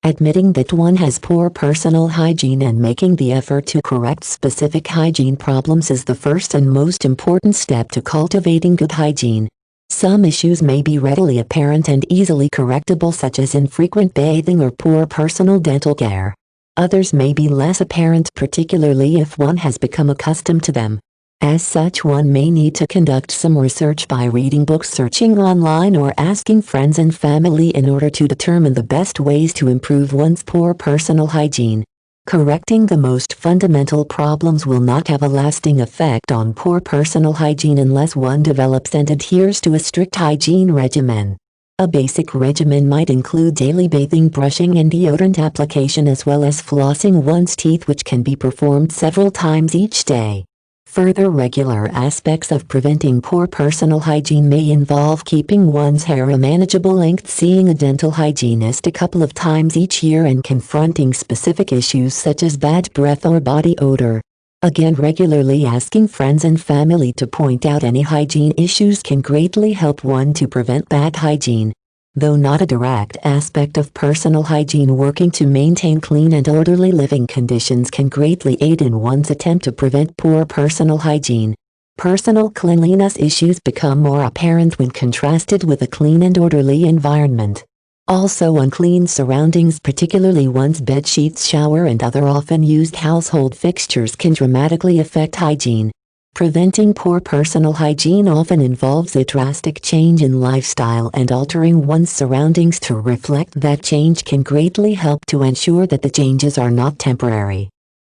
Admitting that one has poor personal hygiene and making the effort to correct specific hygiene problems is the first and most important step to cultivating good hygiene. Some issues may be readily apparent and easily correctable, such as infrequent bathing or poor personal dental care. Others may be less apparent, particularly if one has become accustomed to them. As such, one may need to conduct some research by reading books, searching online, or asking friends and family in order to determine the best ways to improve one's poor personal hygiene. Correcting the most fundamental problems will not have a lasting effect on poor personal hygiene unless one develops and adheres to a strict hygiene regimen. A basic regimen might include daily bathing, brushing, and deodorant application, as well as flossing one's teeth, which can be performed several times each day. Further regular aspects of preventing poor personal hygiene may involve keeping one's hair a manageable length, seeing a dental hygienist a couple of times each year, and confronting specific issues such as bad breath or body odor. Again, regularly asking friends and family to point out any hygiene issues can greatly help one to prevent bad hygiene. Though not a direct aspect of personal hygiene, working to maintain clean and orderly living conditions can greatly aid in one's attempt to prevent poor personal hygiene. Personal cleanliness issues become more apparent when contrasted with a clean and orderly environment. Also, unclean surroundings, particularly one's bed sheets, shower, and other often used household fixtures, can dramatically affect hygiene. Preventing poor personal hygiene often involves a drastic change in lifestyle, and altering one's surroundings to reflect that change can greatly help to ensure that the changes are not temporary.